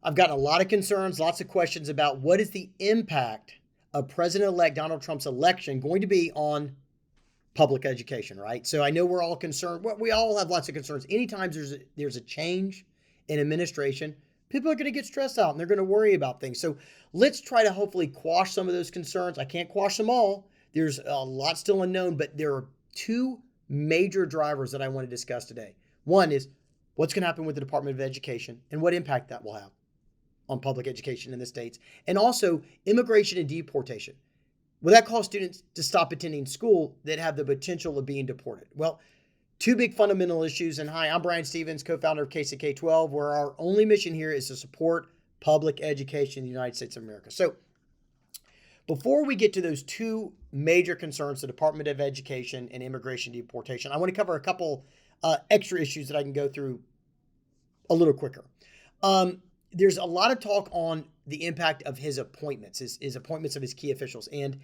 I've gotten a lot of concerns, lots of questions about what is the impact of President-elect Donald Trump's election going to be on public education, right? So I know we're all concerned. We all have lots of concerns. Anytime there's a change in administration, people are going to get stressed out and they're going to worry about things. So let's try to hopefully quash some of those concerns. I can't quash them all. There's a lot still unknown, but there are two major drivers that I want to discuss today. One is what's going to happen with the Department of Education and what impact that will have on public education in the states, and also immigration and deportation. Will that cause students to stop attending school that have the potential of being deported? Well, two big fundamental issues. And hi, I'm Brian Stevens, co-founder of KCK12, where our only mission here is to support public education in the United States of America. So before we get to those two major concerns, the Department of Education and immigration deportation, I want to cover a couple extra issues that I can go through a little quicker. There's a lot of talk on the impact of his appointments, his appointments of his key officials. And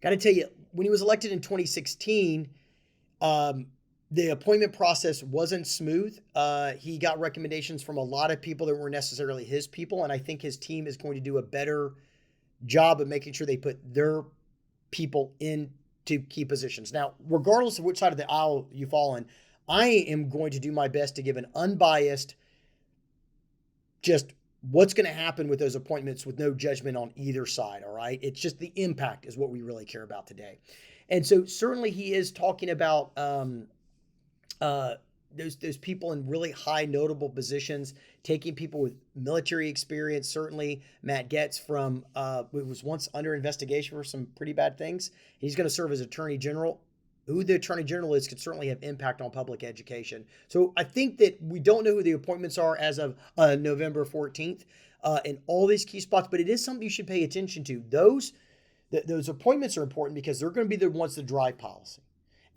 got to tell you, when he was elected in 2016, the appointment process wasn't smooth. He got recommendations from a lot of people that weren't necessarily his people. And I think his team is going to do a better job of making sure they put their people into key positions. Now, regardless of which side of the aisle you fall in, I am going to do my best to give an unbiased, just what's going to happen with those appointments with no judgment on either side, all right? It's just the impact is what we really care about today. And so certainly he is talking about those people in really high notable positions, taking people with military experience. Certainly Matt Gaetz from was once under investigation for some pretty bad things. He's going to serve as Attorney General. Who the Attorney General is could certainly have impact on public education. So I think that we don't know who the appointments are as of November 14th in all these key spots, but it is something you should pay attention to. Those appointments are important because they're going to be the ones that drive policy.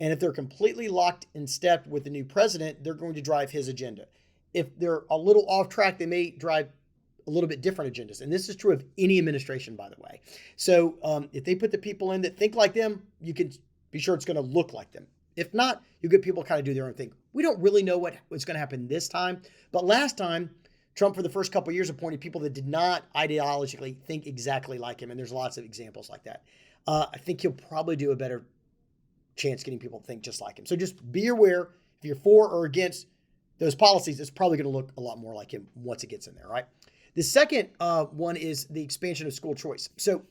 And if they're completely locked in step with the new president, they're going to drive his agenda. If they're a little off track, they may drive a little bit different agendas. And this is true of any administration, by the way. So if they put the people in that think like them, you can be sure it's going to look like them. If not, you get people kind of do their own thing. We don't really know what's going to happen this time. But last time, Trump, for the first couple of years, appointed people that did not ideologically think exactly like him. And there's lots of examples like that. I think he'll probably do a better chance getting people to think just like him. So just be aware, if you're for or against those policies, it's probably going to look a lot more like him once it gets in there, right? The second one is the expansion of school choice. So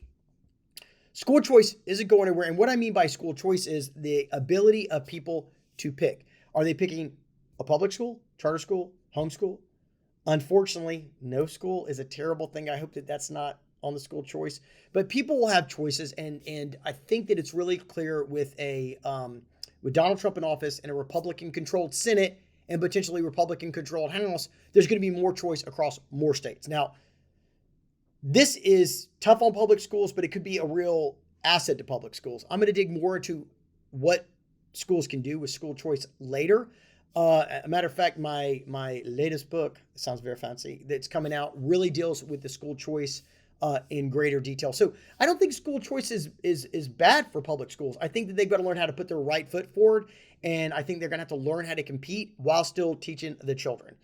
school choice isn't going anywhere. And what I mean by school choice is the ability of people to pick. Are they picking a public school, charter school, homeschool? Unfortunately, no school is a terrible thing. I hope that that's not on the school choice. But people will have choices. And I think that it's really clear with with Donald Trump in office and a Republican-controlled Senate and potentially Republican-controlled House, there's going to be more choice across more states. Now, this is tough on public schools, but it could be a real asset to public schools. I'm going to dig more into what schools can do with school choice later. A matter of fact, my latest book, it sounds very fancy, that's coming out really deals with the school choice in greater detail. So I don't think school choice is bad for public schools. I think that they've got to learn how to put their right foot forward, and I think they're going to have to learn how to compete while still teaching the children.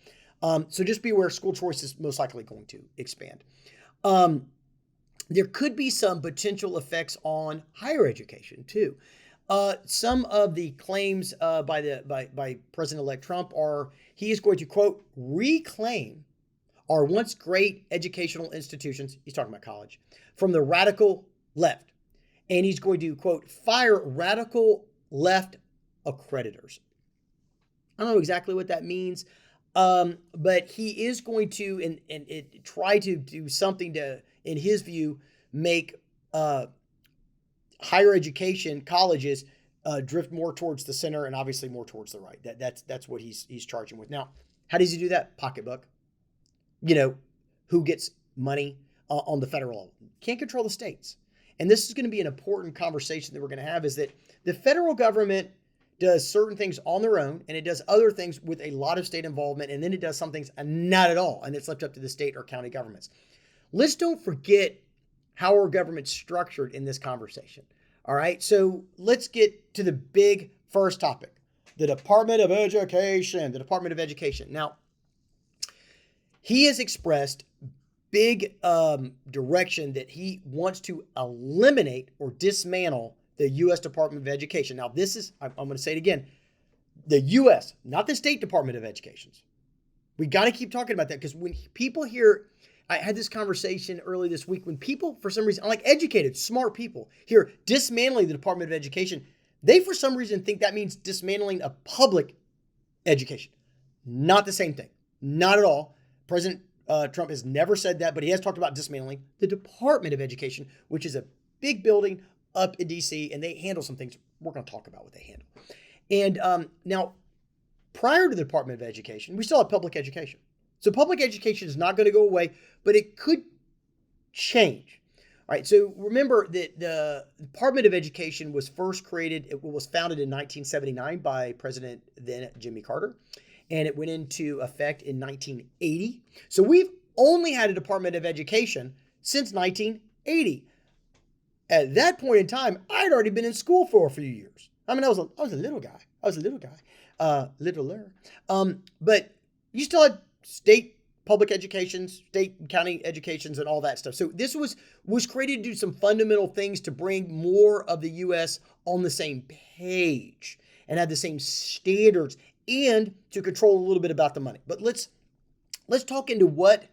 So just be aware, school choice is most likely going to expand. There could be some potential effects on higher education too. Some of the claims by President-elect Trump are he is going to, quote, reclaim our once great educational institutions, he's talking about college, from the radical left. And he's going to, quote, fire radical left accreditors. I don't know exactly what that means, but he is going to try to do something to, in his view, make higher education colleges drift more towards the center and obviously more towards the right. That's what he's charging with. Now, how does he do that? Pocketbook. You know, who gets money on the federal level? Can't control the states. And this is going to be an important conversation that we're going to have, is that the federal government does certain things on their own, and it does other things with a lot of state involvement, and then it does some things not at all, and it's left up to the state or county governments. Let's don't forget how our government's structured in this conversation. All right, so let's get to the big first topic, the Department of Education. The Department of Education. Now, he has expressed big direction that he wants to eliminate or dismantle the U.S. Department of Education. Now, this is, I'm going to say it again, the U.S., not the State Department of Education. We got to keep talking about that, because when people hear, I had this conversation earlier this week, when people, for some reason, like educated, smart people, hear dismantling the Department of Education, they, for some reason, think that means dismantling a public education. Not the same thing. Not at all. President Trump has never said that, but he has talked about dismantling the Department of Education, which is a big building up in D.C., and they handle some things. We're going to talk about what they handle. And now, prior to the Department of Education, we still have public education. So public education is not going to go away, but it could change. All right, so remember that the Department of Education was first created, it was founded in 1979 by President then Jimmy Carter, and it went into effect in 1980. So we've only had a Department of Education since 1980. At that point in time, I'd already been in school for a few years. I mean, I was a little guy. Littler. But you still had state public educations, state and county educations, and all that stuff. So this was created to do some fundamental things to bring more of the U.S. on the same page and have the same standards, and to control a little bit about the money. But let's talk into what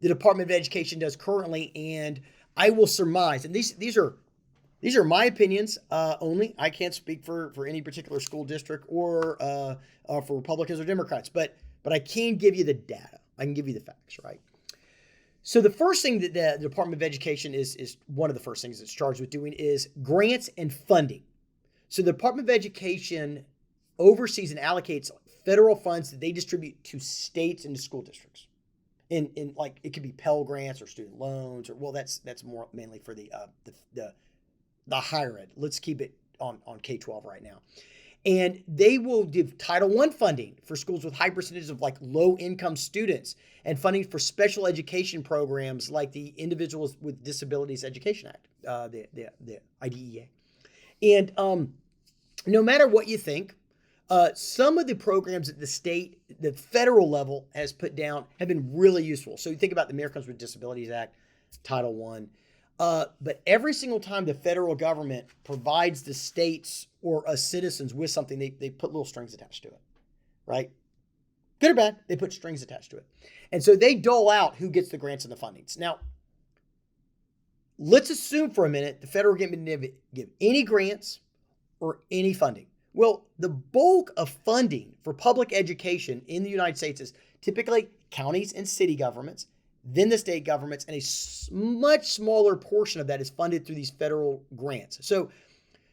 the Department of Education does currently, and I will surmise, and these are my opinions only. I can't speak for any particular school district or for Republicans or Democrats, but I can give you the data. I can give you the facts, right? So the first thing that the Department of Education is one of the first things it's charged with doing is grants and funding. So the Department of Education oversees and allocates federal funds that they distribute to states and to school districts. In like, it could be Pell Grants or student loans, or, well, that's more mainly for the higher ed. Let's keep it on K-12 right now. And they will give Title I funding for schools with high percentages of like low-income students, and funding for special education programs like the Individuals with Disabilities Education Act, the IDEA. And no matter what you think, some of the programs that the federal level has put down have been really useful. So you think about the Americans with Disabilities Act, Title I. But every single time the federal government provides the states or us citizens with something, they put little strings attached to it, right? Good or bad, they put strings attached to it. And so they dole out who gets the grants and the fundings. Now, let's assume for a minute the federal government didn't give any grants or any funding. Well, the bulk of funding for public education in the United States is typically counties and city governments, then the state governments, and a much smaller portion of that is funded through these federal grants. So,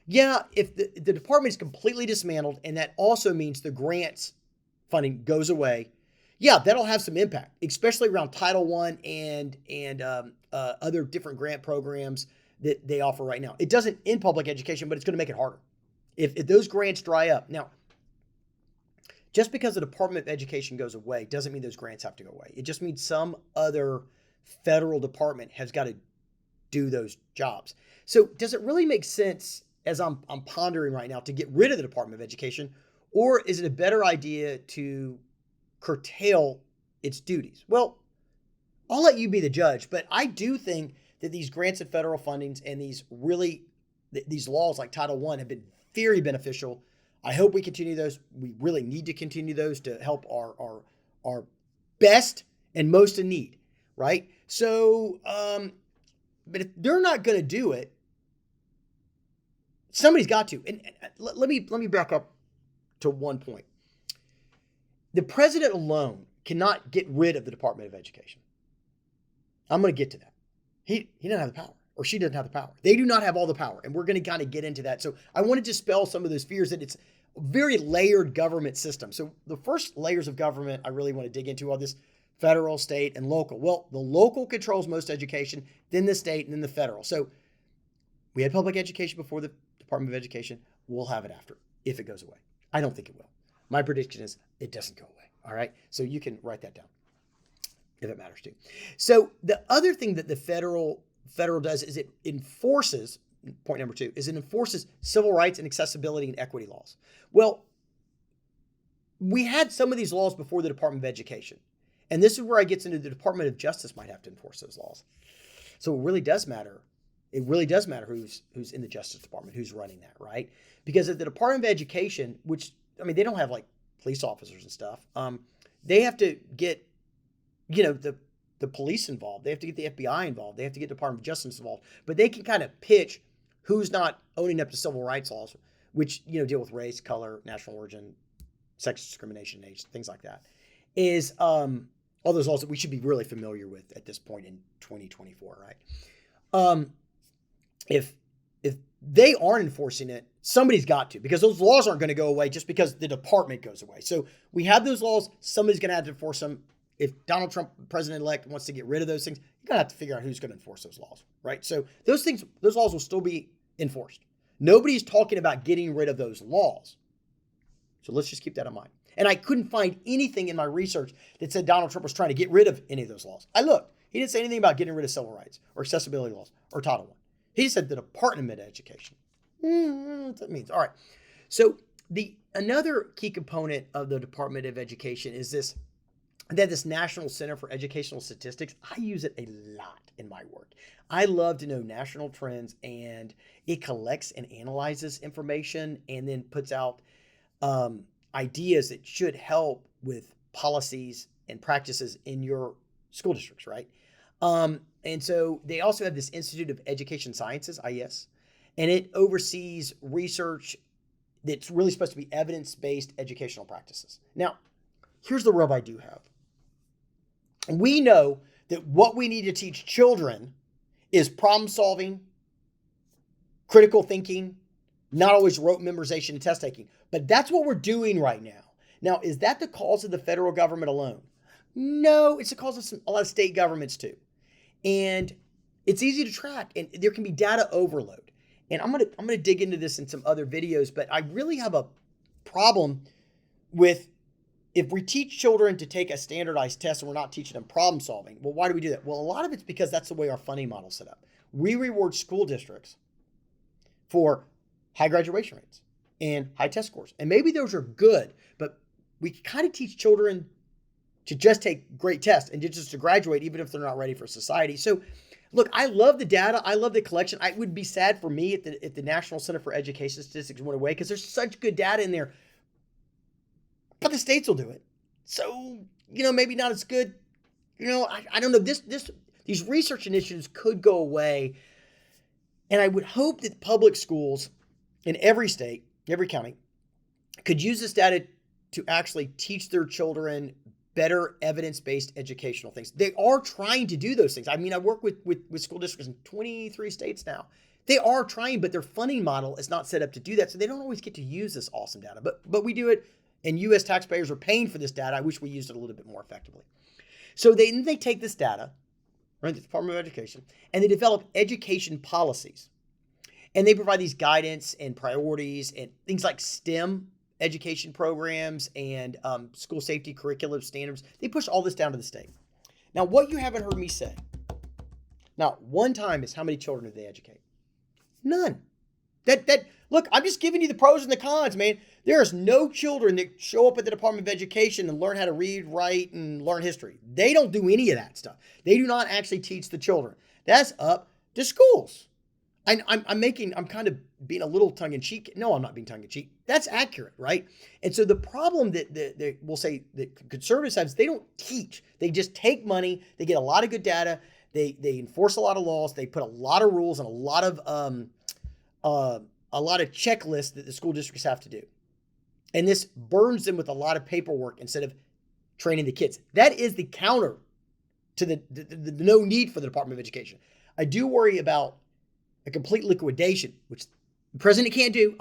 yeah, if the department is completely dismantled, and that also means the grants funding goes away, yeah, that'll have some impact, especially around Title I and other different grant programs that they offer right now. It doesn't end public education, but it's going to make it harder if those grants dry up. Now, just because the Department of Education goes away doesn't mean those grants have to go away. It just means some other federal department has got to do those jobs. So does it really make sense, as I'm pondering right now, to get rid of the Department of Education, or is it a better idea to curtail its duties? Well, I'll let you be the judge, but I do think that these grants and federal fundings and these laws like Title I have been very beneficial. I hope we continue those. We really need to continue those to help our best and most in need, right? So, but if they're not going to do it, somebody's got to. And let me back up to one point. The president alone cannot get rid of the Department of Education. I'm going to get to that. He doesn't have the power, or she doesn't have the power. They do not have all the power, and we're going to kind of get into that. So I want to dispel some of those fears that it's a very layered government system. So the first layers of government I really want to dig into are this federal, state, and local. Well, the local controls most education, then the state, and then the federal. So we had public education before the Department of Education. We'll have it after, if it goes away. I don't think it will. My prediction is it doesn't go away. All right. So you can write that down if it matters to you. So the other thing that the federal does is it enforces, point number 2, is it enforces civil rights and accessibility and equity laws. Well, we had some of these laws before the Department of Education, And this is where I get into the Department of Justice might have to enforce those laws. So it really does matter. It really does matter who's in the Justice Department, who's running that, right? Because at the Department of Education, which, I mean, they don't have like police officers and stuff. They have to get, the police involved. They have to get the FBI involved. They have to get the Department of Justice involved. But they can kind of pitch who's not owning up to civil rights laws, which, deal with race, color, national origin, sex discrimination, age, things like that, is all those laws that we should be really familiar with at this point in 2024, right? If they aren't enforcing it, somebody's got to, because those laws aren't going to go away just because the department goes away. So we have those laws. Somebody's going to have to enforce them. If Donald Trump, president-elect, wants to get rid of those things, you're going to have to figure out who's going to enforce those laws, right? So those laws will still be enforced. Nobody's talking about getting rid of those laws. So let's just keep that in mind. And I couldn't find anything in my research that said Donald Trump was trying to get rid of any of those laws. I looked. He didn't say anything about getting rid of civil rights or accessibility laws or Title I. He just said the Department of Education. What that means. All right. So another key component of the Department of Education is this National Center for Educational Statistics. I use it a lot in my work. I love to know national trends, and it collects and analyzes information and then puts out ideas that should help with policies and practices in your school districts, right? And so they also have this Institute of Education Sciences, IES, and it oversees research that's really supposed to be evidence-based educational practices. Now, here's the rub I do have. We know that what we need to teach children is problem solving, critical thinking, not always rote memorization and test taking. But that's what we're doing right now. Now, is that the cause of the federal government alone? No, it's the cause of a lot of state governments too. And it's easy to track, and there can be data overload. And I'm gonna dig into this in some other videos, but I really have a problem with if we teach children to take a standardized test and we're not teaching them problem solving. Well, why do we do that? Well, a lot of it's because that's the way our funding model is set up. We reward school districts for high graduation rates and high test scores. And maybe those are good, but we kind of teach children to just take great tests and just to graduate, even if they're not ready for society. So look, I love the data. I love the collection. I would be sad for me if the National Center for Education Statistics went away, because there's such good data in there. But the states will do it. So, maybe not as good. I don't know. These research initiatives could go away. And I would hope that public schools in every state, every county, could use this data to actually teach their children better evidence-based educational things. They are trying to do those things. I mean, I work with school districts in 23 states now. They are trying, but their funding model is not set up to do that. So they don't always get to use this awesome data. But we do it, and U.S. taxpayers are paying for this data. I wish we used it a little bit more effectively. So they take this data, right, the Department of Education, and they develop education policies. And they provide these guidance and priorities and things like STEM education programs and school safety curriculum standards. They push all this down to the state. Now, what you haven't heard me say, not one time, is how many children do they educate? None. Look, I'm just giving you the pros and the cons, man. There's no children that show up at the Department of Education and learn how to read, write, and learn history. They don't do any of that stuff. They do not actually teach the children. That's up to schools. I'm kind of being a little tongue-in-cheek. No, I'm not being tongue-in-cheek. That's accurate, right? And so the problem that we'll say that conservatives have is they don't teach. They just take money. They get a lot of good data. They enforce a lot of laws. They put a lot of rules and a lot of checklists that the school districts have to do. And this burns them with a lot of paperwork instead of training the kids. That is the counter to the no need for the Department of Education. I do worry about a complete liquidation, which the president can't do.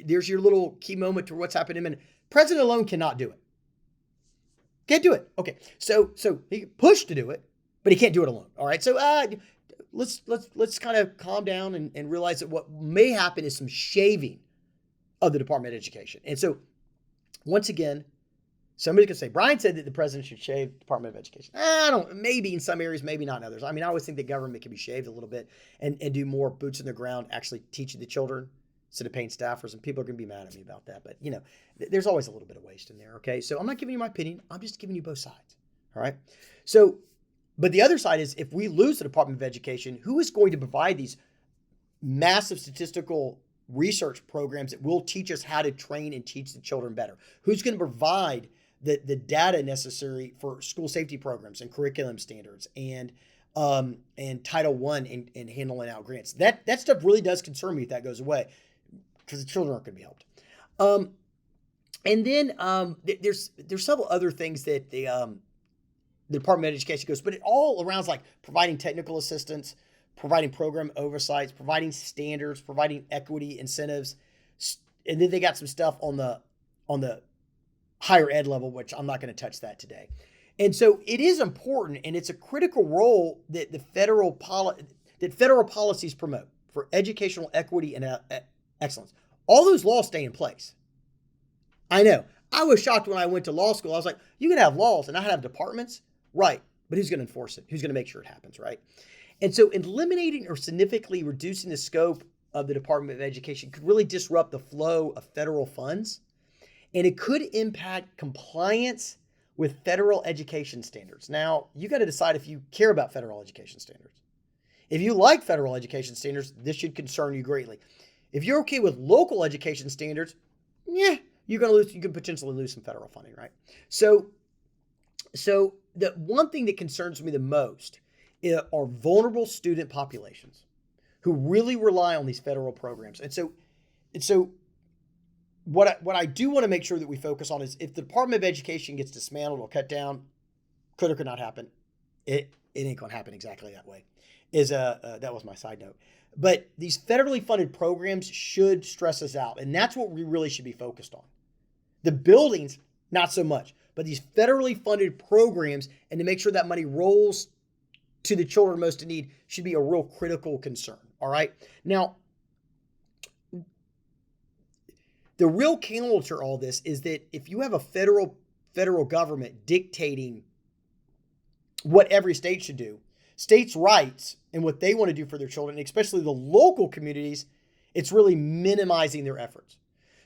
There's your little key moment to what's happening in a minute. President alone cannot do it. Can't do it. Okay. So he pushed to do it, but he can't do it alone. All right. So let's kind of calm down and realize that what may happen is some shaving of the Department of Education. And so once again, somebody's going to say, Brian said that the president should shave the Department of Education. Maybe in some areas, maybe not in others. I mean, I always think the government can be shaved a little bit and do more boots in the ground, actually teaching the children instead of paying staffers. And people are going to be mad at me about that. But, there's always a little bit of waste in there, okay? So I'm not giving you my opinion. I'm just giving you both sides. All right. So, but the other side is if we lose the Department of Education, who is going to provide these massive statistical research programs that will teach us how to train and teach the children better? Who's going to provide the data necessary for school safety programs and curriculum standards and Title I and handling out grants? That stuff really does concern me if that goes away, because the children aren't going to be helped. And then there's several other things that the Department of Education goes, but it all around like providing technical assistance, providing program oversights, providing standards, providing equity incentives, and then they got some stuff on the higher ed level, which I'm not going to touch that today. And so it is important, and it's a critical role that federal policies promote for educational equity and excellence. All those laws stay in place. I know. I was shocked when I went to law school. I was like, you can have laws and not have departments? Right. But who's going to enforce it? Who's going to make sure it happens, right? And so eliminating or significantly reducing the scope of the Department of Education could really disrupt the flow of federal funds, and it could impact compliance with federal education standards. Now, you got to decide if you care about federal education standards. If you like federal education standards, this should concern you greatly. If you're okay with local education standards, yeah, you can potentially lose some federal funding, right? So the one thing that concerns me the most are vulnerable student populations who really rely on these federal programs. And so what I do want to make sure that we focus on is if the Department of Education gets dismantled or cut down, could or could not happen. It ain't going to happen exactly that way. That was my side note. But these federally funded programs should stress us out, and that's what we really should be focused on. The buildings, not so much, but these federally funded programs, and to make sure that money rolls to the children most in need, should be a real critical concern. All right. Now, the real counter to all this is that if you have a federal government dictating what every state should do, states' rights and what they want to do for their children, especially the local communities, it's really minimizing their efforts.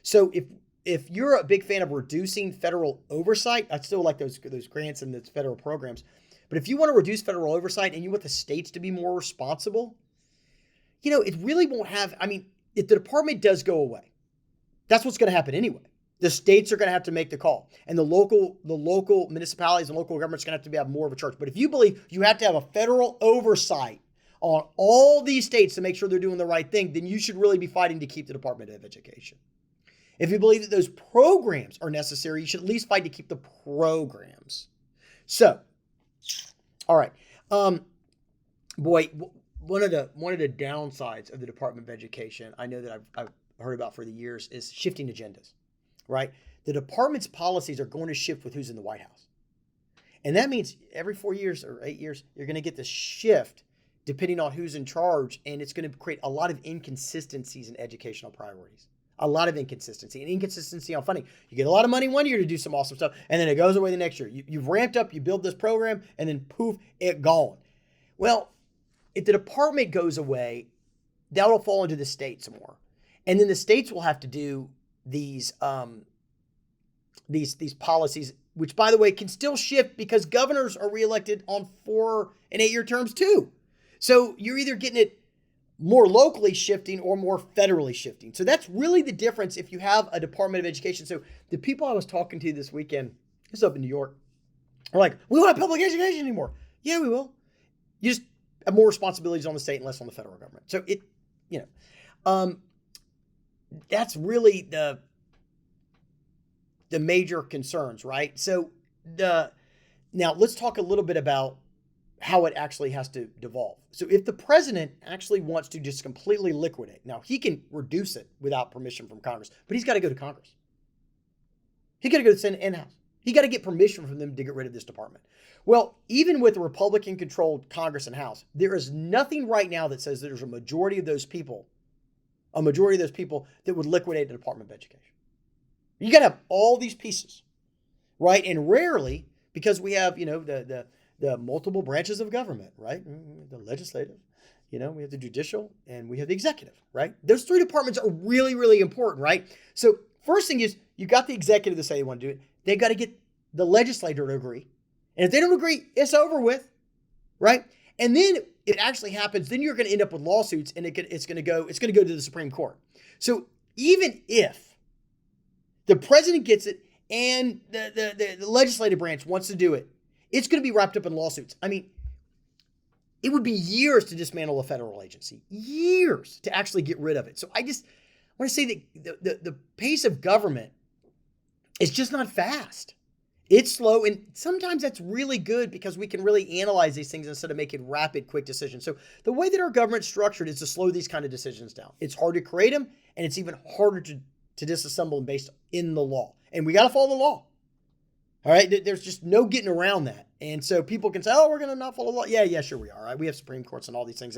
So if you're a big fan of reducing federal oversight, I still like those grants and those federal programs. But if you want to reduce federal oversight and you want the states to be more responsible, it really won't have, if the department does go away, that's what's going to happen anyway. The states are going to have to make the call, and the local municipalities and local governments are going to have to have more of a charge. But if you believe you have to have a federal oversight on all these states to make sure they're doing the right thing, then you should really be fighting to keep the Department of Education. If you believe that those programs are necessary, you should at least fight to keep the programs. So, all right. Boy, one of the downsides of the Department of Education, I know that I've heard about for the years, is shifting agendas, right? The department's policies are going to shift with who's in the White House. And that means every 4 years or 8 years, you're going to get this shift depending on who's in charge, and it's going to create a lot of inconsistencies in educational priorities. A lot of inconsistency on funding. You get a lot of money one year to do some awesome stuff, and then it goes away the next year. You've ramped up, you build this program, and then poof, it gone. Well, if the department goes away, that'll fall into the states more. And then the states will have to do these policies, which, by the way, can still shift because governors are reelected on 4 and 8 year terms too. So you're either getting it more locally shifting or more federally shifting. So that's really the difference if you have a Department of Education. So the people I was talking to this weekend, this is up in New York, are like, we don't have public education anymore. Yeah, we will. You just have more responsibilities on the state and less on the federal government. So that's really the major concerns, right? So now let's talk a little bit about how it actually has to devolve. So if the president actually wants to just completely liquidate, now he can reduce it without permission from Congress, but he's got to go to Congress. He got to go to the Senate and House. He got to get permission from them to get rid of this department. Well, even with a Republican-controlled Congress and House, there is nothing right now that says there's a majority of those people that would liquidate the Department of Education. You got to have all these pieces, right? And rarely, because we have, the multiple branches of government, right? The legislative, we have the judicial, and we have the executive, right? Those 3 departments are really, really important, right? So first thing is you got the executive to say they want to do it. They got to get the legislature to agree. And if they don't agree, it's over with, right? And then it actually happens, then you're going to end up with lawsuits, and it's going to go to the Supreme Court. So even if the president gets it and the legislative branch wants to do it, it's going to be wrapped up in lawsuits. I mean, it would be years to dismantle a federal agency, years to actually get rid of it. So I want to say that the pace of government is just not fast. It's slow, and sometimes that's really good because we can really analyze these things instead of making rapid, quick decisions. So the way that our government's structured is to slow these kind of decisions down. It's hard to create them, and it's even harder to disassemble them based in the law. And we got to follow the law. All right, there's just no getting around that. And so people can say, "Oh, we're going to not follow the law." Yeah, sure we are. Right? We have Supreme Courts and all these things,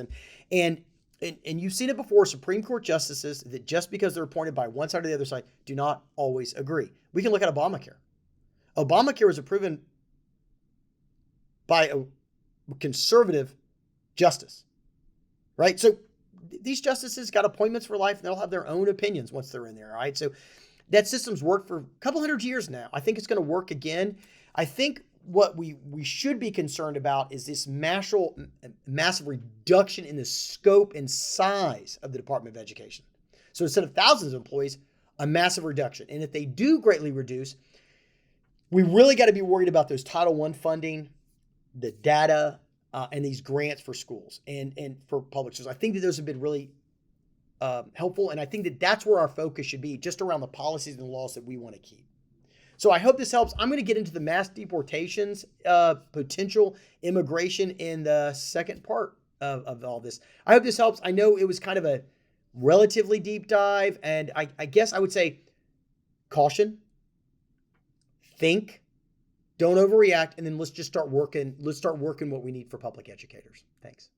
and you've seen it before. Supreme Court justices that just because they're appointed by one side or the other side do not always agree. We can look at Obamacare. Obamacare was approved by a conservative justice, right? So these justices got appointments for life, and they'll have their own opinions once they're in there, all right? So that system's worked for a couple hundred years now. I think it's going to work again. I think what we should be concerned about is this massive reduction in the scope and size of the Department of Education. So instead of thousands of employees, a massive reduction. And if they do greatly reduce, we really got to be worried about those Title I funding, the data, and these grants for schools and for public schools. I think that those have been really helpful, and I think that that's where our focus should be, just around the policies and the laws that we want to keep. So I hope this helps. I'm going to get into the mass deportations, potential immigration in the second part of all this. I hope this helps. I know it was kind of a relatively deep dive, and I guess I would say caution. Think, don't overreact, and then let's just start working. Let's start working what we need for public educators. Thanks.